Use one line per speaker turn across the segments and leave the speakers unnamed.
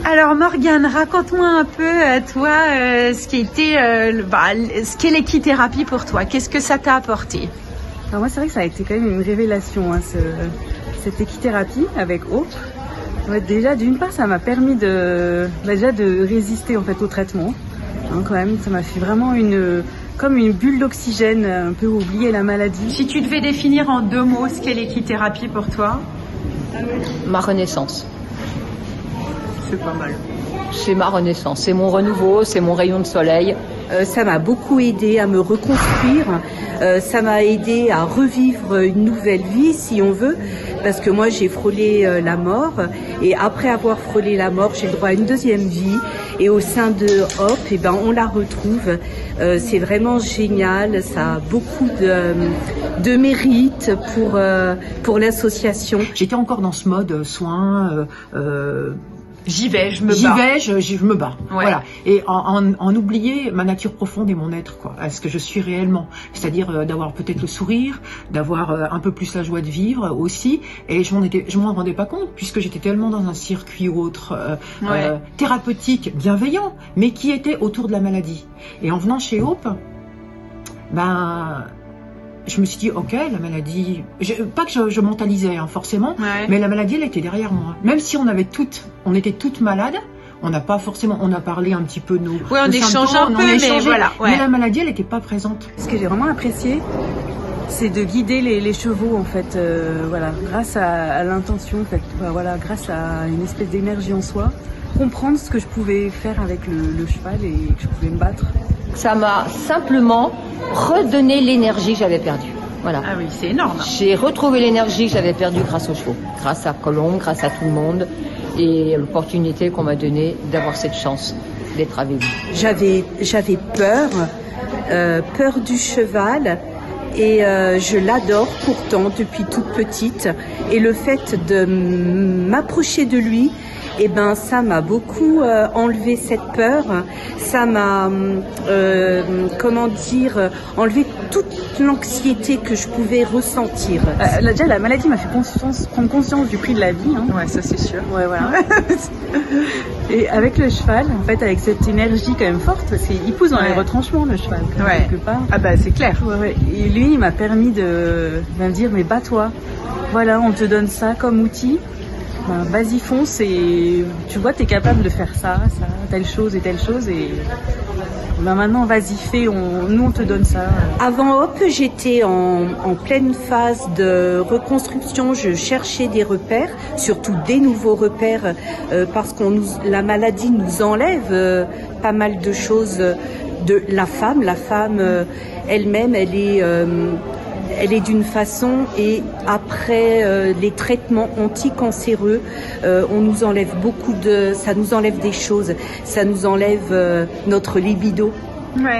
Alors Morgane, raconte-moi un peu, toi, ce qu'est l'équithérapie pour toi. Qu'est-ce que ça t'a apporté?
Alors moi, c'est vrai que ça a été quand même une révélation, hein, cette équithérapie avec Hope. Ouais, déjà, d'une part, ça m'a permis de résister en fait au traitement. Hein, quand même, ça m'a fait vraiment comme une bulle d'oxygène, un peu oublier la maladie.
Si tu devais définir en 2 mots ce qu'est l'équithérapie pour toi?
Ma renaissance.
C'est pas mal.
C'est ma renaissance, c'est mon renouveau, c'est mon rayon de soleil.
Ça m'a beaucoup aidé à me reconstruire, ça m'a aidé à revivre une nouvelle vie si on veut, parce que moi j'ai frôlé la mort et après avoir frôlé la mort j'ai le droit à une deuxième vie et au sein de Hope on la retrouve. C'est vraiment génial, ça a beaucoup de mérite pour l'association.
J'étais encore dans ce mode soin.
J'y vais, je me bats.
Ouais. Voilà. Et en oublier ma nature profonde et mon être, quoi, à ce que je suis réellement. C'est-à-dire d'avoir peut-être le sourire, d'avoir un peu plus la joie de vivre aussi. Et je m'en rendais pas compte puisque j'étais tellement dans un circuit ou autre thérapeutique, bienveillant, mais qui était autour de la maladie. Et en venant chez Hope, je me suis dit, ok, la maladie, pas que je mentalisais forcément, mais la maladie, elle était derrière moi. Même si on était toutes malades, on n'a pas forcément, on a parlé un petit peu de nos
on échange un peu, mais voilà.
Mais la maladie, elle n'était pas présente.
Ce que j'ai vraiment apprécié, c'est de guider les chevaux en fait, grâce à l'intention, en fait, grâce à une espèce d'énergie en soi, comprendre ce que je pouvais faire avec le cheval et que je pouvais me battre.
Ça m'a simplement redonné l'énergie que j'avais perdue. Voilà.
Ah oui, c'est énorme.
J'ai retrouvé l'énergie que j'avais perdue grâce aux chevaux, grâce à Colombe, grâce à tout le monde et l'opportunité qu'on m'a donnée d'avoir cette chance d'être avec vous.
J'avais peur du cheval. Et je l'adore pourtant depuis toute petite. Et le fait de m'approcher de lui, ça m'a beaucoup enlevé cette peur. Ça m'a, enlevé toute l'anxiété que je pouvais ressentir.
Déjà, la maladie m'a fait prendre conscience du prix de la vie. Hein.
Ouais, ça c'est sûr.
Ouais, voilà. Et avec le cheval, en fait, avec cette énergie quand même forte, il pousse dans les retranchements, le cheval, quelque part.
Ah bah c'est clair.
Et lui, il m'a permis de me dire, mais bats-toi. Voilà, on te donne ça comme outil. Vas-y, fonce et tu vois, t'es capable de faire ça, telle chose et telle chose. Et maintenant, vas-y, fais, nous on te donne ça.
Avant Hope, j'étais en pleine phase de reconstruction. Je cherchais des repères, surtout des nouveaux repères, parce la maladie nous enlève pas mal de choses de la femme. La femme elle-même, elle est d'une façon et après les traitements anticancéreux, on nous enlève ça nous enlève des choses, ça nous enlève notre libido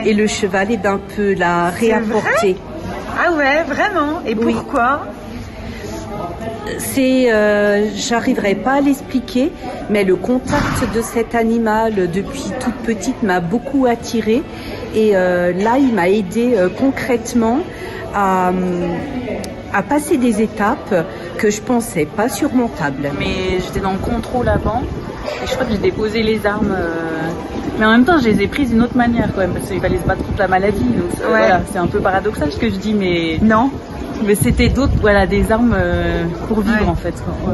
et le cheval peut la réapporter.
Ah ouais, vraiment? Et pourquoi?
J'arriverai pas à l'expliquer, mais le contact de cet animal depuis toute petite m'a beaucoup attirée et là il m'a aidée concrètement à passer des étapes que je pensais pas surmontables.
Mais j'étais dans le contrôle avant et je crois que j'ai déposé les armes. Mais en même temps, je les ai prises d'une autre manière quand même parce qu'il fallait se battre contre la maladie. Donc c'est un peu paradoxal ce que je dis, mais
non.
Mais c'était des armes pour vivre en fait. Quoi.